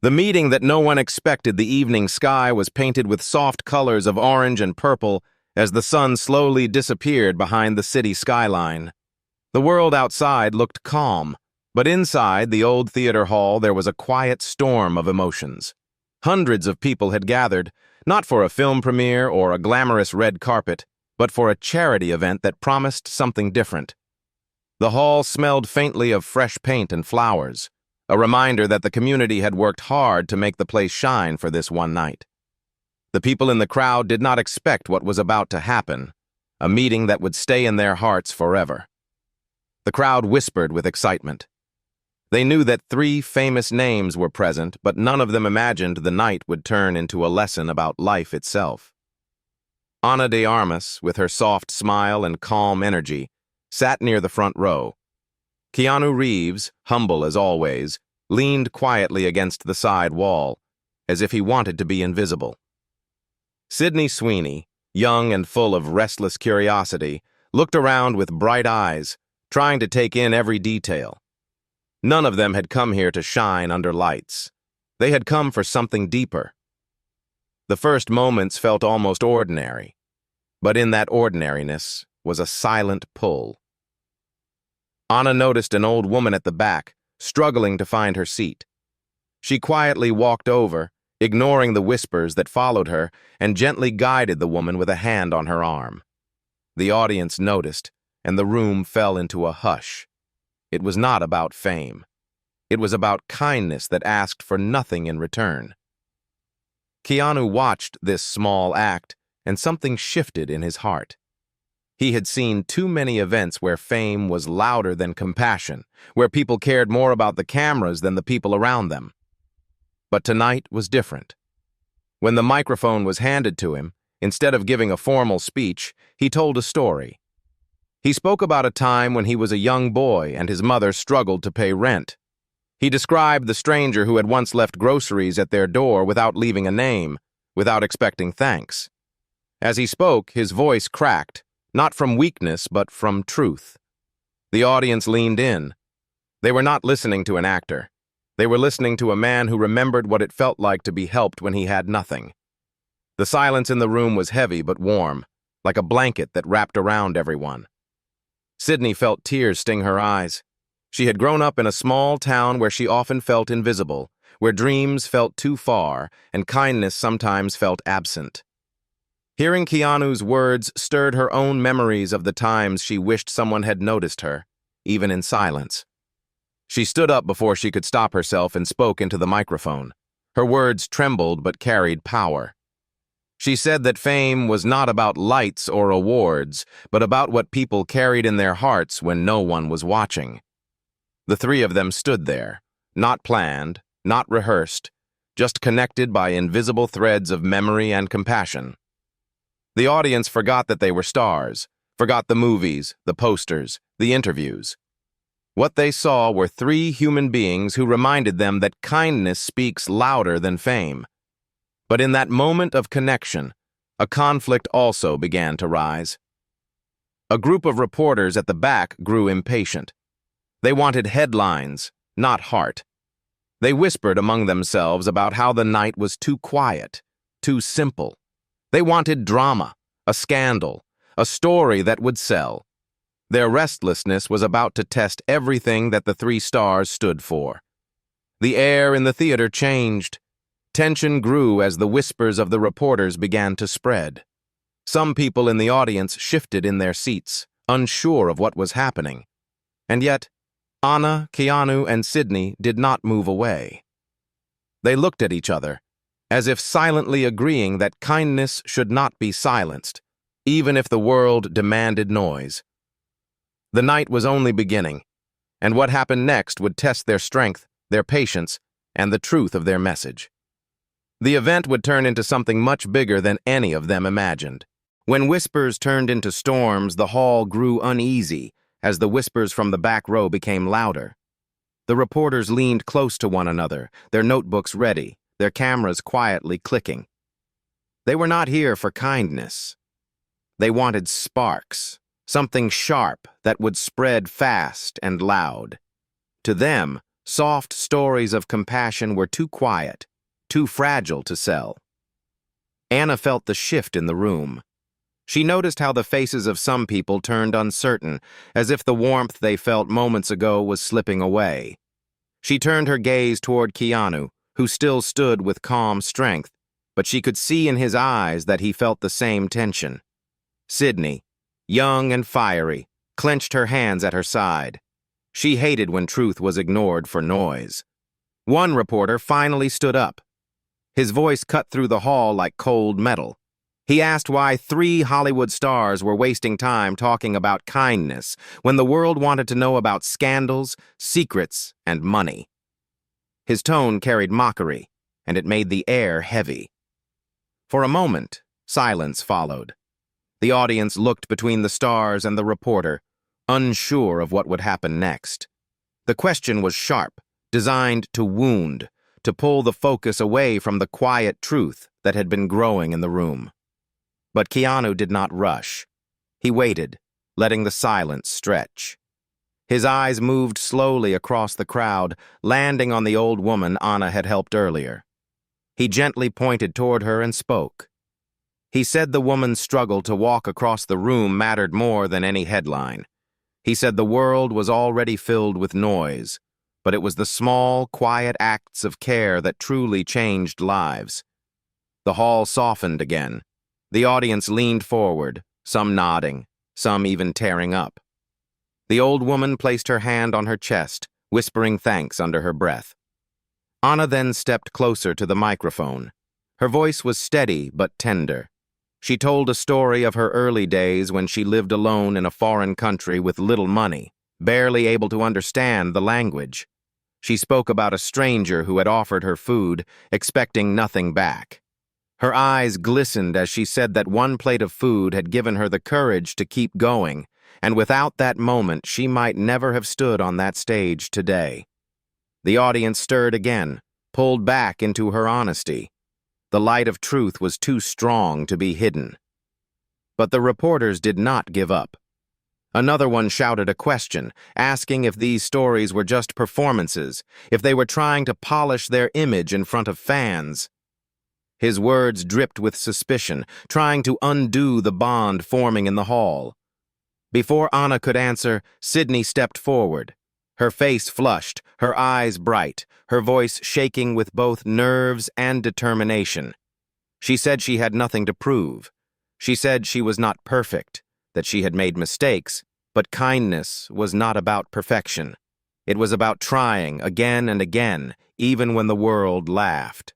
The meeting that no one expected. The evening sky was painted with soft colors of orange and purple as the sun slowly disappeared behind the city skyline. The world outside looked calm, but inside the old theater hall there was a quiet storm of emotions. Hundreds of people had gathered, not for a film premiere or a glamorous red carpet, but for a charity event that promised something different. The hall smelled faintly of fresh paint and flowers, a reminder that the community had worked hard to make the place shine for this one night. The people in the crowd did not expect what was about to happen, a meeting that would stay in their hearts forever. The crowd whispered with excitement. They knew that 3 famous names were present, but none of them imagined the night would turn into a lesson about life itself. Ana de Armas, with her soft smile and calm energy, sat near the front row. Keanu Reeves, humble as always, leaned quietly against the side wall, as if he wanted to be invisible. Sydney Sweeney, young and full of restless curiosity, looked around with bright eyes, trying to take in every detail. None of them had come here to shine under lights. They had come for something deeper. The first moments felt almost ordinary, but in that ordinariness was a silent pull. Ana noticed an old woman at the back, struggling to find her seat. She quietly walked over, ignoring the whispers that followed her, and gently guided the woman with a hand on her arm. The audience noticed, and the room fell into a hush. It was not about fame. It was about kindness that asked for nothing in return. Keanu watched this small act, and something shifted in his heart. He had seen too many events where fame was louder than compassion, where people cared more about the cameras than the people around them. But tonight was different. When the microphone was handed to him, instead of giving a formal speech, he told a story. He spoke about a time when he was a young boy and his mother struggled to pay rent. He described the stranger who had once left groceries at their door without leaving a name, without expecting thanks. As he spoke, his voice cracked, not from weakness but from truth. The audience leaned in. They were not listening to an actor. They were listening to a man who remembered what it felt like to be helped when he had nothing. The silence in the room was heavy but warm, like a blanket that wrapped around everyone. Sydney felt tears sting her eyes. She had grown up in a small town where she often felt invisible, where dreams felt too far and kindness sometimes felt absent. Hearing Keanu's words stirred her own memories of the times she wished someone had noticed her, even in silence. She stood up before she could stop herself and spoke into the microphone. Her words trembled but carried power. She said that fame was not about lights or awards, but about what people carried in their hearts when no one was watching. The 3 of them stood there, not planned, not rehearsed, just connected by invisible threads of memory and compassion. The audience forgot that they were stars, forgot the movies, the posters, the interviews. What they saw were 3 human beings who reminded them that kindness speaks louder than fame. But in that moment of connection, a conflict also began to rise. A group of reporters at the back grew impatient. They wanted headlines, not heart. They whispered among themselves about how the night was too quiet, too simple. They wanted drama, a scandal, a story that would sell. Their restlessness was about to test everything that the 3 stars stood for. The air in the theater changed. Tension grew as the whispers of the reporters began to spread. Some people in the audience shifted in their seats, unsure of what was happening. And yet, Ana, Keanu, and Sydney did not move away. They looked at each other, as if silently agreeing that kindness should not be silenced, even if the world demanded noise. The night was only beginning, and what happened next would test their strength, their patience, and the truth of their message. The event would turn into something much bigger than any of them imagined. When whispers turned into storms, the hall grew uneasy as the whispers from the back row became louder. The reporters leaned close to one another, their notebooks ready, their cameras quietly clicking. They were not here for kindness. They wanted sparks, something sharp that would spread fast and loud. To them, Soft stories of compassion were too quiet, too fragile to sell. Anna felt the shift in the room. She noticed how the faces of some people turned uncertain, as if the warmth they felt moments ago was slipping away. She turned her gaze toward Keanu, who still stood with calm strength, but she could see in his eyes that he felt the same tension. Sydney, young and fiery, clenched her hands at her side. She hated when truth was ignored for noise. One reporter finally stood up. His voice cut through the hall like cold metal. He asked why 3 Hollywood stars were wasting time talking about kindness when the world wanted to know about scandals, secrets, and money. His tone carried mockery, and it made the air heavy. For a moment, silence followed. The audience looked between the stars and the reporter, unsure of what would happen next. The question was sharp, designed to wound, to pull the focus away from the quiet truth that had been growing in the room. But Keanu did not rush. He waited, letting the silence stretch. His eyes moved slowly across the crowd, landing on the old woman Anna had helped earlier. He gently pointed toward her and spoke. He said the woman's struggle to walk across the room mattered more than any headline. He said the world was already filled with noise, but it was the small, quiet acts of care that truly changed lives. The hall softened again. The audience leaned forward, some nodding, some even tearing up. The old woman placed her hand on her chest, whispering thanks under her breath. Anna then stepped closer to the microphone. Her voice was steady but tender. She told a story of her early days when she lived alone in a foreign country with little money, barely able to understand the language. She spoke about a stranger who had offered her food, expecting nothing back. Her eyes glistened as she said that one plate of food had given her the courage to keep going, and without that moment she might never have stood on that stage today. The audience stirred again, pulled back into her honesty. The light of truth was too strong to be hidden. But the reporters did not give up. Another one shouted a question, asking if these stories were just performances, if they were trying to polish their image in front of fans. His words dripped with suspicion, trying to undo the bond forming in the hall. Before Anna could answer, Sydney stepped forward. Her face flushed, her eyes bright, her voice shaking with both nerves and determination. She said she had nothing to prove. She said she was not perfect, that she had made mistakes, but kindness was not about perfection. It was about trying again and again, even when the world laughed.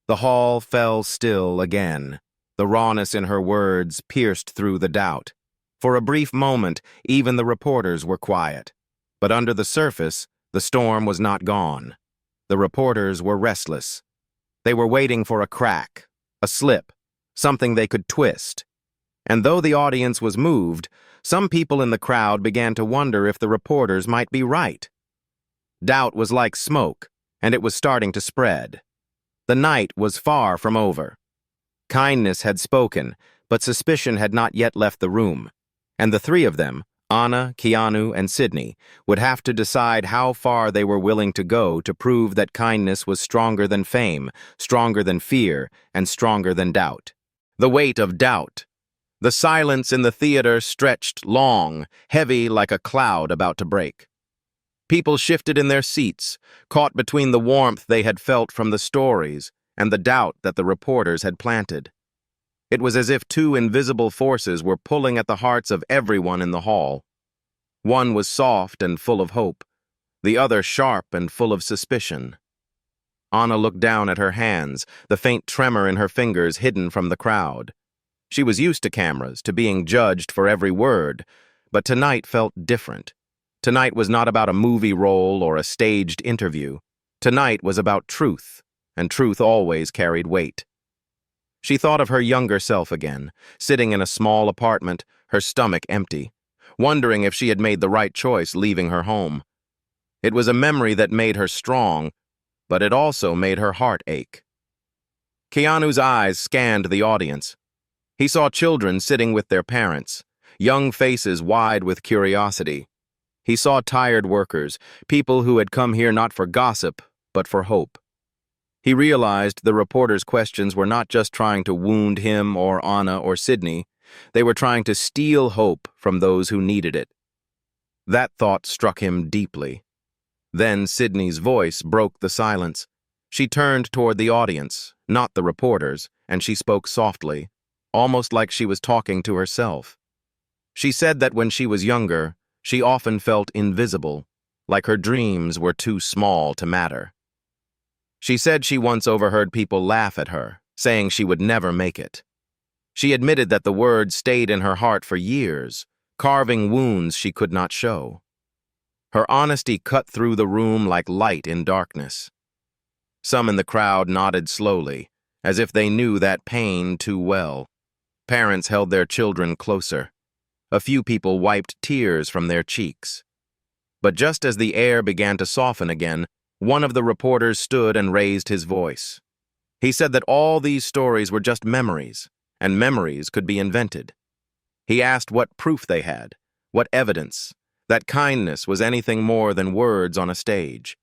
The hall fell still again. The rawness in her words pierced through the doubt. For a brief moment, even the reporters were quiet. But under the surface, the storm was not gone. The reporters were restless. They were waiting for a crack, a slip, something they could twist. And though the audience was moved, some people in the crowd began to wonder if the reporters might be right. Doubt was like smoke, and it was starting to spread. The night was far from over. Kindness had spoken, but suspicion had not yet left the room, and the 3 of them, Anna, Keanu, and Sydney, would have to decide how far they were willing to go to prove that kindness was stronger than fame, stronger than fear, and stronger than doubt. The weight of doubt. The silence in the theater stretched long, heavy like a cloud about to break. People shifted in their seats, caught between the warmth they had felt from the stories and the doubt that the reporters had planted. It was as if 2 invisible forces were pulling at the hearts of everyone in the hall. One was soft and full of hope, the other sharp and full of suspicion. Anna looked down at her hands, the faint tremor in her fingers hidden from the crowd. She was used to cameras, to being judged for every word, but tonight felt different. Tonight was not about a movie role or a staged interview. Tonight was about truth, and truth always carried weight. She thought of her younger self again, sitting in a small apartment, her stomach empty, wondering if she had made the right choice leaving her home. It was a memory that made her strong, but it also made her heart ache. Keanu's eyes scanned the audience. He saw children sitting with their parents, young faces wide with curiosity. He saw tired workers, people who had come here not for gossip, but for hope. He realized the reporters' questions were not just trying to wound him or Anna or Sydney, they were trying to steal hope from those who needed it. That thought struck him deeply. Then Sydney's voice broke the silence. She turned toward the audience, not the reporters, and she spoke softly, almost like she was talking to herself. She said that when she was younger, she often felt invisible, like her dreams were too small to matter. She said she once overheard people laugh at her, saying she would never make it. She admitted that the words stayed in her heart for years, carving wounds she could not show. Her honesty cut through the room like light in darkness. Some in the crowd nodded slowly, as if they knew that pain too well. Parents held their children closer. A few people wiped tears from their cheeks. But just as the air began to soften again, one of the reporters stood and raised his voice. He said that all these stories were just memories, and memories could be invented. He asked what proof they had, what evidence, that kindness was anything more than words on a stage.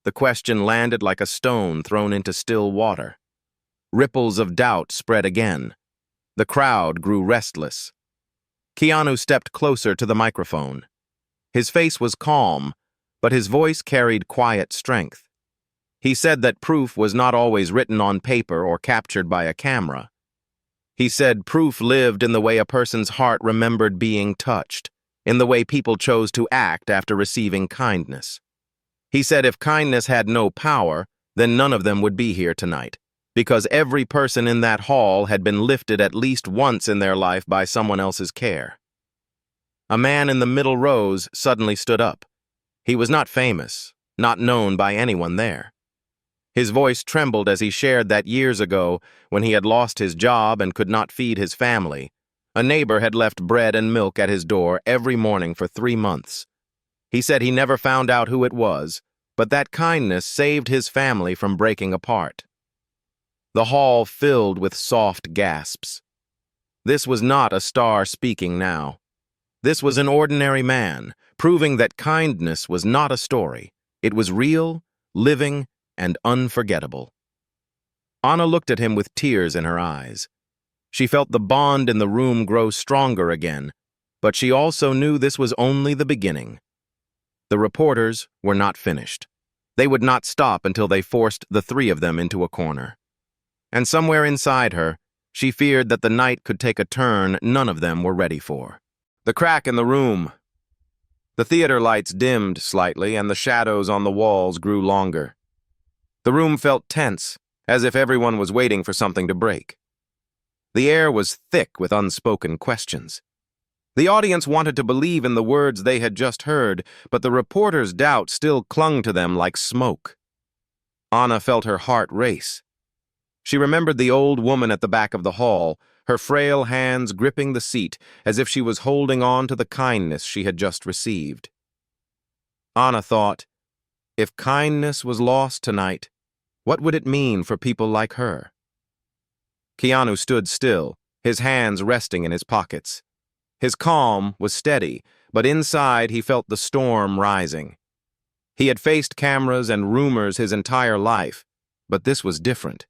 The question landed like a stone thrown into still water. Ripples of doubt spread again. The crowd grew restless. Keanu stepped closer to the microphone. His face was calm, but his voice carried quiet strength. He said that proof was not always written on paper or captured by a camera. He said proof lived in the way a person's heart remembered being touched, in the way people chose to act after receiving kindness. He said if kindness had no power, then none of them would be here tonight, because every person in that hall had been lifted at least once in their life by someone else's care. A man in the middle rows suddenly stood up. He was not famous, not known by anyone there. His voice trembled as he shared that years ago, when he had lost his job and could not feed his family, a neighbor had left bread and milk at his door every morning for 3 months. He said he never found out who it was, but that kindness saved his family from breaking apart. The hall filled with soft gasps. This was not a star speaking now. This was an ordinary man, proving that kindness was not a story. It was real, living, and unforgettable. Anna looked at him with tears in her eyes. She felt the bond in the room grow stronger again, but she also knew this was only the beginning. The reporters were not finished. They would not stop until they forced the 3 of them into a corner. And somewhere inside her, she feared that the night could take a turn none of them were ready for. The crack in the room. The theater lights dimmed slightly, and the shadows on the walls grew longer. The room felt tense, as if everyone was waiting for something to break. The air was thick with unspoken questions. The audience wanted to believe in the words they had just heard, but the reporters' doubt still clung to them like smoke. Anna felt her heart race. She remembered the old woman at the back of the hall, her frail hands gripping the seat as if she was holding on to the kindness she had just received. Anna thought, if kindness was lost tonight, what would it mean for people like her? Keanu stood still, his hands resting in his pockets. His calm was steady, but inside he felt the storm rising. He had faced cameras and rumors his entire life, but this was different.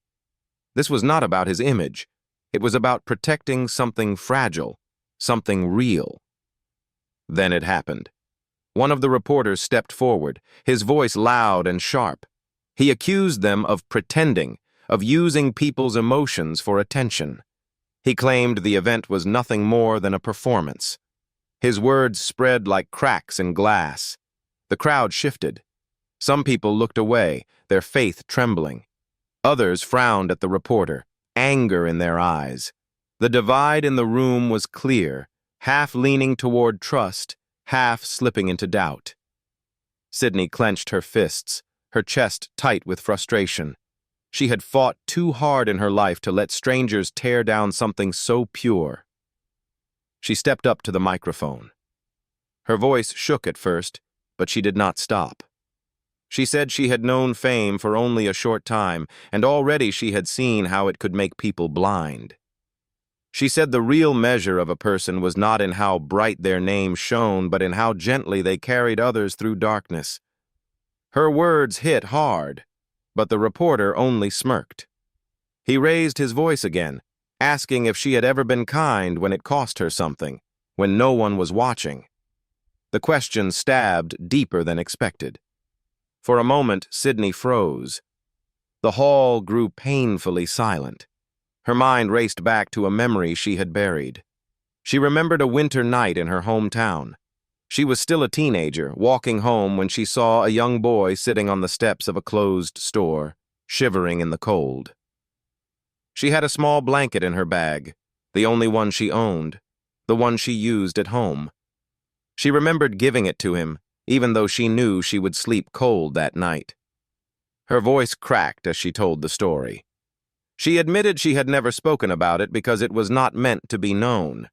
This was not about his image. It was about protecting something fragile, something real. Then it happened. One of the reporters stepped forward, his voice loud and sharp. He accused them of pretending, of using people's emotions for attention. He claimed the event was nothing more than a performance. His words spread like cracks in glass. The crowd shifted. Some people looked away, their faith trembling. Others frowned at the reporter, anger in their eyes. The divide in the room was clear, half leaning toward trust, half slipping into doubt. Sydney clenched her fists, her chest tight with frustration. She had fought too hard in her life to let strangers tear down something so pure. She stepped up to the microphone. Her voice shook at first, but she did not stop. She said she had known fame for only a short time, and already she had seen how it could make people blind. She said the real measure of a person was not in how bright their name shone, but in how gently they carried others through darkness. Her words hit hard, but the reporter only smirked. He raised his voice again, asking if she had ever been kind when it cost her something, when no one was watching. The question stabbed deeper than expected. For a moment, Sydney froze. The hall grew painfully silent. Her mind raced back to a memory she had buried. She remembered a winter night in her hometown. She was still a teenager, walking home when she saw a young boy sitting on the steps of a closed store, shivering in the cold. She had a small blanket in her bag, the only one she owned, the one she used at home. She remembered giving it to him, even though she knew she would sleep cold that night. Her voice cracked as she told the story. She admitted she had never spoken about it because it was not meant to be known.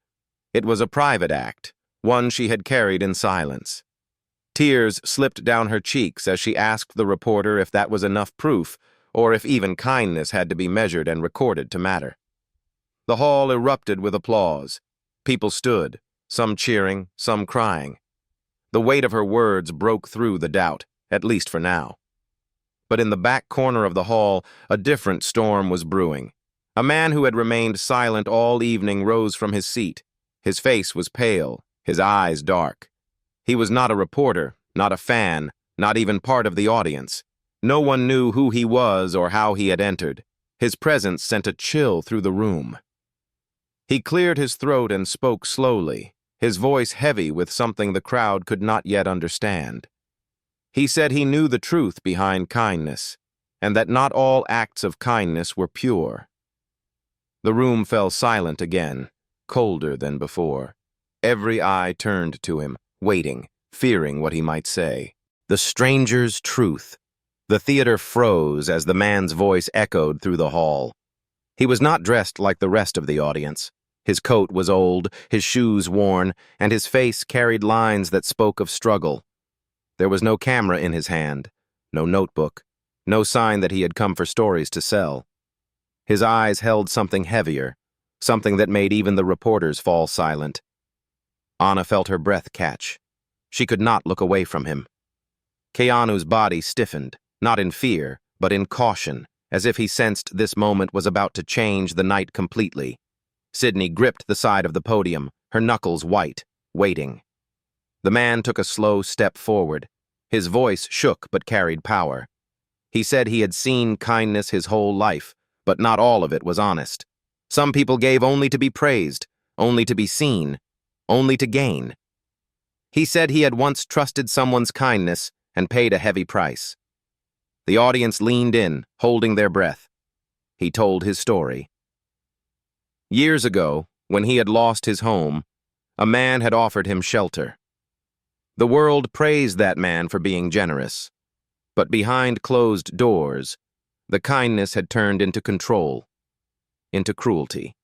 It was a private act, one she had carried in silence. Tears slipped down her cheeks as she asked the reporter if that was enough proof, or if even kindness had to be measured and recorded to matter. The hall erupted with applause. People stood, some cheering, some crying. The weight of her words broke through the doubt, at least for now. But in the back corner of the hall, a different storm was brewing. A man who had remained silent all evening rose from his seat. His face was pale, his eyes dark. He was not a reporter, not a fan, not even part of the audience. No one knew who he was or how he had entered. His presence sent a chill through the room. He cleared his throat and spoke slowly, his voice heavy with something the crowd could not yet understand. He said he knew the truth behind kindness, and that not all acts of kindness were pure. The room fell silent again, colder than before. Every eye turned to him, waiting, fearing what he might say. The stranger's truth. The theater froze as the man's voice echoed through the hall. He was not dressed like the rest of the audience. His coat was old, his shoes worn, and his face carried lines that spoke of struggle. There was no camera in his hand, no notebook, no sign that he had come for stories to sell. His eyes held something heavier, something that made even the reporters fall silent. Anna felt her breath catch. She could not look away from him. Keanu's body stiffened, not in fear, but in caution, as if he sensed this moment was about to change the night completely. Sydney gripped the side of the podium, her knuckles white, waiting. The man took a slow step forward. His voice shook but carried power. He said he had seen kindness his whole life, but not all of it was honest. Some people gave only to be praised, only to be seen, only to gain. He said he had once trusted someone's kindness and paid a heavy price. The audience leaned in, holding their breath. He told his story. Years ago, when he had lost his home, a man had offered him shelter. The world praised that man for being generous, but behind closed doors, the kindness had turned into control, into cruelty.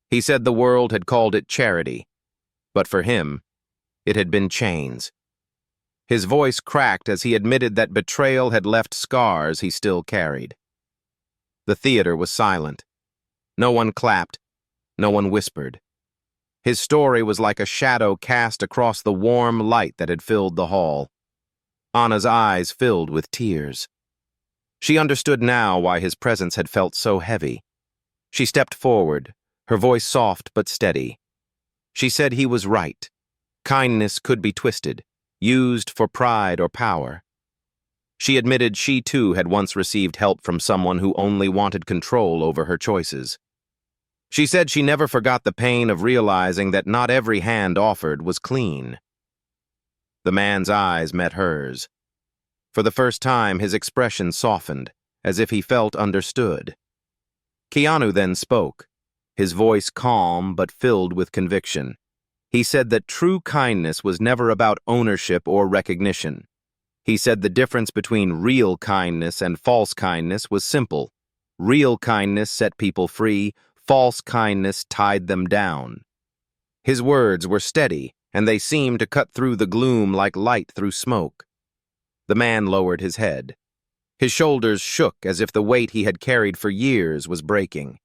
He said the world had called it charity, but for him, it had been chains. His voice cracked as he admitted that betrayal had left scars he still carried. The theater was silent. No one clapped, no one whispered. His story was like a shadow cast across the warm light that had filled the hall. Anna's eyes filled with tears. She understood now why his presence had felt so heavy. She stepped forward, her voice soft but steady. She said he was right. Kindness could be twisted, used for pride or power. She admitted she too had once received help from someone who only wanted control over her choices. She said she never forgot the pain of realizing that not every hand offered was clean. The man's eyes met hers. For the first time, his expression softened, as if he felt understood. Keanu then spoke, his voice calm but filled with conviction. He said that true kindness was never about ownership or recognition. He said the difference between real kindness and false kindness was simple. Real kindness set people free, false kindness tied them down. His words were steady, and they seemed to cut through the gloom like light through smoke. The man lowered his head. His shoulders shook as if the weight he had carried for years was breaking.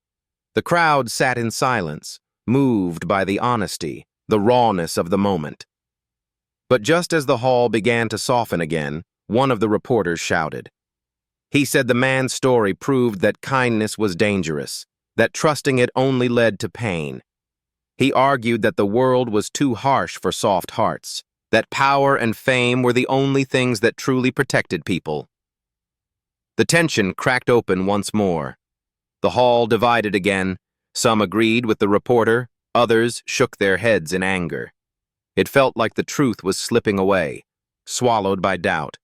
The crowd sat in silence, moved by the honesty, the rawness of the moment. But just as the hall began to soften again, one of the reporters shouted. He said the man's story proved that kindness was dangerous, that trusting it only led to pain. He argued that the world was too harsh for soft hearts, that power and fame were the only things that truly protected people. The tension cracked open once more. The hall divided again. Some agreed with the reporter, others shook their heads in anger. It felt like the truth was slipping away, swallowed by doubt.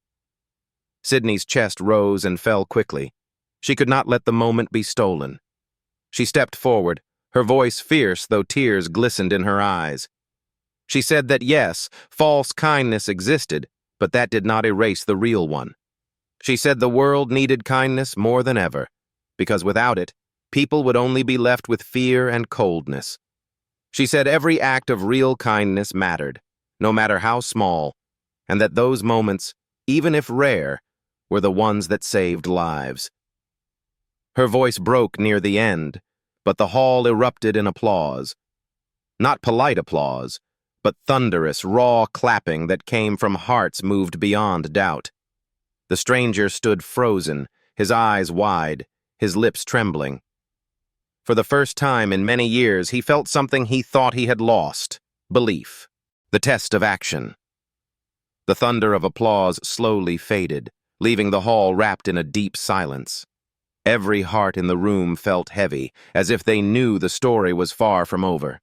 Sydney's chest rose and fell quickly. She could not let the moment be stolen. She stepped forward, her voice fierce though tears glistened in her eyes. She said that yes, false kindness existed, but that did not erase the real one. She said the world needed kindness more than ever, because without it, people would only be left with fear and coldness. She said every act of real kindness mattered, no matter how small, and that those moments, even if rare, were the ones that saved lives. Her voice broke near the end, but the hall erupted in applause. Not polite applause, but thunderous, raw clapping that came from hearts moved beyond doubt. The stranger stood frozen, his eyes wide, his lips trembling. For the first time in many years, he felt something he thought he had lost: belief, the test of action. The thunder of applause slowly faded, leaving the hall wrapped in a deep silence. Every heart in the room felt heavy, as if they knew the story was far from over.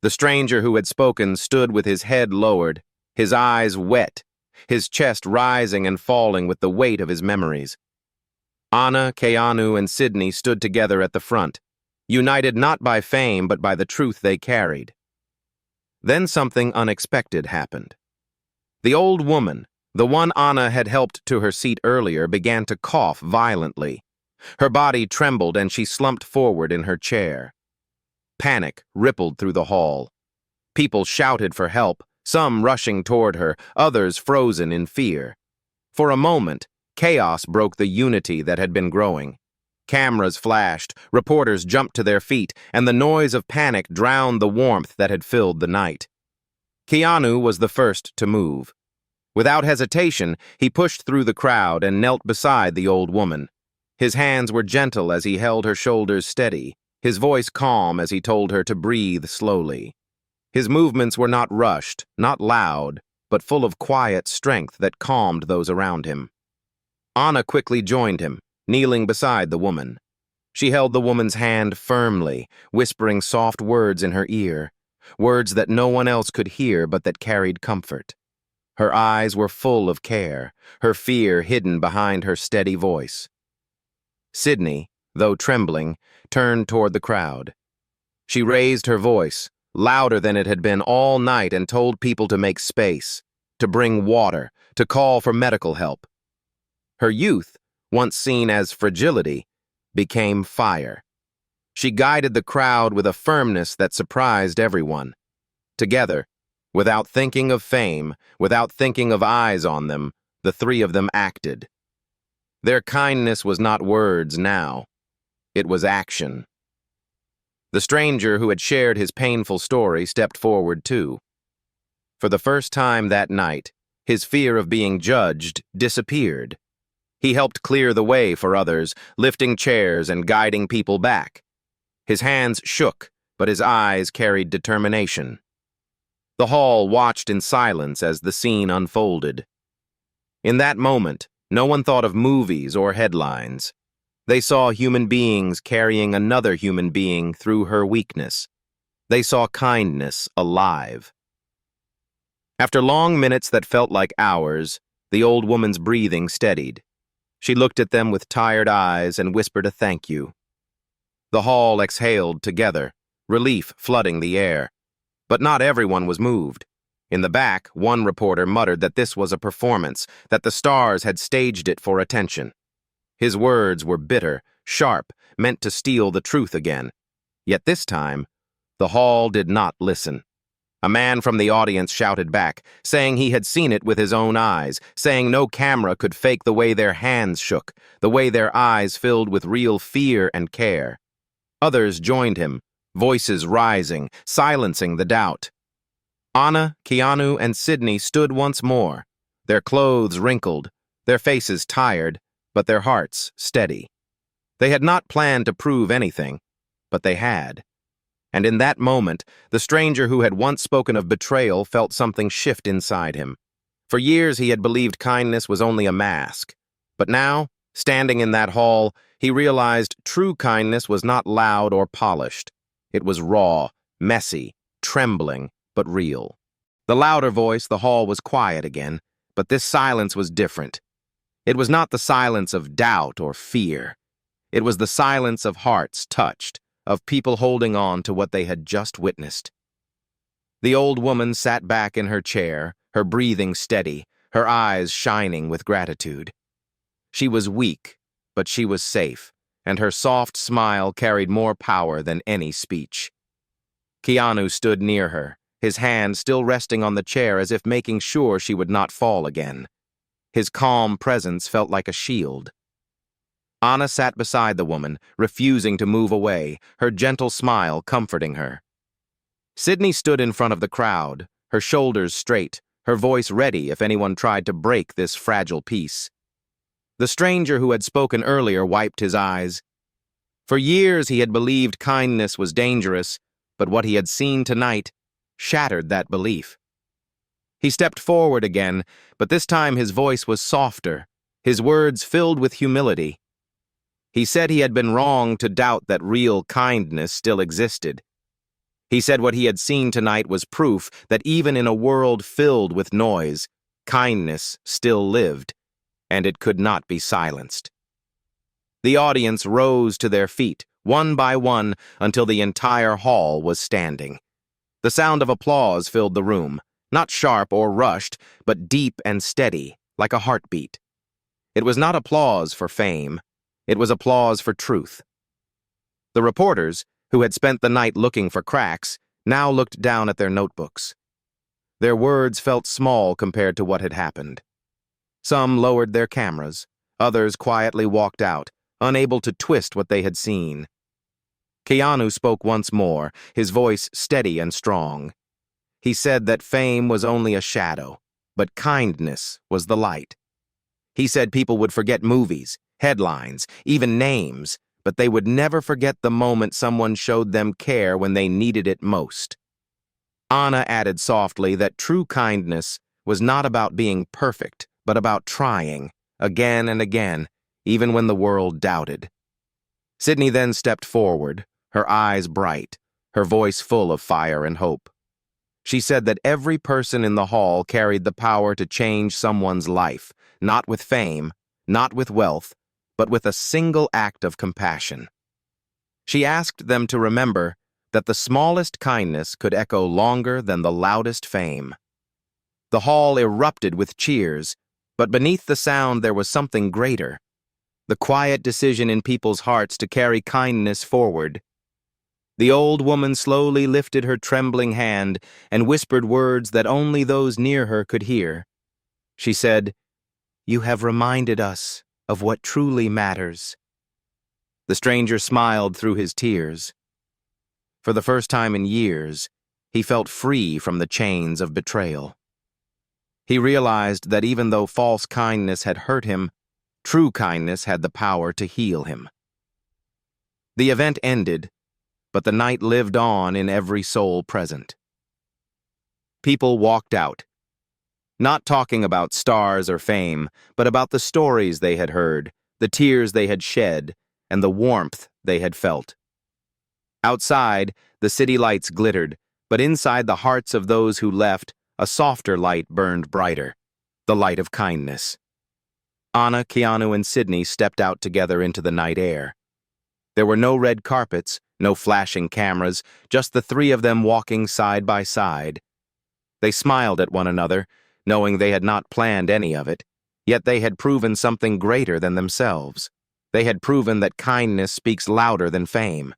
The stranger who had spoken stood with his head lowered, his eyes wet, his chest rising and falling with the weight of his memories. Anna, Keanu, and Sydney stood together at the front, united not by fame but by the truth they carried. Then something unexpected happened. The old woman, the one Anna had helped to her seat earlier, began to cough violently. Her body trembled and she slumped forward in her chair. Panic rippled through the hall. People shouted for help, some rushing toward her, others frozen in fear. For a moment, chaos broke the unity that had been growing. Cameras flashed, reporters jumped to their feet, and the noise of panic drowned the warmth that had filled the night. Keanu was the first to move. Without hesitation, he pushed through the crowd and knelt beside the old woman. His hands were gentle as he held her shoulders steady, his voice calm as he told her to breathe slowly. His movements were not rushed, not loud, but full of quiet strength that calmed those around him. Anna quickly joined him, kneeling beside the woman. She held the woman's hand firmly, whispering soft words in her ear, words that no one else could hear but that carried comfort. Her eyes were full of care, her fear hidden behind her steady voice. Sydney, though trembling, turned toward the crowd. She raised her voice, louder than it had been all night, and told people to make space, to bring water, to call for medical help. Her youth, once seen as fragility, became fire. She guided the crowd with a firmness that surprised everyone. Together, without thinking of fame, without thinking of eyes on them, the three of them acted. Their kindness was not words now. It was action. The stranger who had shared his painful story stepped forward too. For the first time that night, his fear of being judged disappeared. He helped clear the way for others, lifting chairs and guiding people back. His hands shook, but his eyes carried determination. The hall watched in silence as the scene unfolded. In that moment, no one thought of movies or headlines. They saw human beings carrying another human being through her weakness. They saw kindness alive. After long minutes that felt like hours, the old woman's breathing steadied. She looked at them with tired eyes and whispered a thank you. The hall exhaled together, relief flooding the air. But not everyone was moved. In the back, one reporter muttered that this was a performance, that the stars had staged it for attention. His words were bitter, sharp, meant to steal the truth again. Yet this time, the hall did not listen. A man from the audience shouted back, saying he had seen it with his own eyes, saying no camera could fake the way their hands shook, the way their eyes filled with real fear and care. Others joined him, voices rising, silencing the doubt. Anna, Keanu, and Sydney stood once more, their clothes wrinkled, their faces tired, but their hearts steady. They had not planned to prove anything, but they had. And in that moment, the stranger who had once spoken of betrayal felt something shift inside him. For years he had believed kindness was only a mask. But now, standing in that hall, he realized true kindness was not loud or polished. It was raw, messy, trembling, but real. The louder voice, the hall was quiet again, but this silence was different. It was not the silence of doubt or fear. It was the silence of hearts touched, of people holding on to what they had just witnessed. The old woman sat back in her chair, her breathing steady, her eyes shining with gratitude. She was weak, but she was safe, and her soft smile carried more power than any speech. Keanu stood near her, his hand still resting on the chair as if making sure she would not fall again. His calm presence felt like a shield. Anna sat beside the woman, refusing to move away, her gentle smile comforting her. Sydney stood in front of the crowd, her shoulders straight, her voice ready if anyone tried to break this fragile peace. The stranger who had spoken earlier wiped his eyes. For years he had believed kindness was dangerous, but what he had seen tonight shattered that belief. He stepped forward again, but this time his voice was softer, his words filled with humility. He said he had been wrong to doubt that real kindness still existed. He said what he had seen tonight was proof that even in a world filled with noise, kindness still lived, and it could not be silenced. The audience rose to their feet, one by one, until the entire hall was standing. The sound of applause filled the room, not sharp or rushed, but deep and steady, like a heartbeat. It was not applause for fame. It was applause for truth. The reporters, who had spent the night looking for cracks, now looked down at their notebooks. Their words felt small compared to what had happened. Some lowered their cameras, others quietly walked out, unable to twist what they had seen. Keanu spoke once more, his voice steady and strong. He said that fame was only a shadow, but kindness was the light. He said people would forget movies, headlines, even names, but they would never forget the moment someone showed them care when they needed it most. Anna added softly that true kindness was not about being perfect, but about trying, again and again, even when the world doubted. Sydney then stepped forward, her eyes bright, her voice full of fire and hope. She said that every person in the hall carried the power to change someone's life, not with fame, not with wealth, but with a single act of compassion. She asked them to remember that the smallest kindness could echo longer than the loudest fame. The hall erupted with cheers, but beneath the sound there was something greater, the quiet decision in people's hearts to carry kindness forward. The old woman slowly lifted her trembling hand and whispered words that only those near her could hear. She said, "You have reminded us of what truly matters." The stranger smiled through his tears. For the first time in years, he felt free from the chains of betrayal. He realized that even though false kindness had hurt him, true kindness had the power to heal him. The event ended, but the night lived on in every soul present. People walked out, not talking about stars or fame, but about the stories they had heard, the tears they had shed, and the warmth they had felt. Outside, the city lights glittered, but inside the hearts of those who left, a softer light burned brighter, the light of kindness. Anna, Keanu, and Sydney stepped out together into the night air. There were no red carpets, no flashing cameras, just the three of them walking side by side. They smiled at one another, knowing they had not planned any of it, yet they had proven something greater than themselves. They had proven that kindness speaks louder than fame.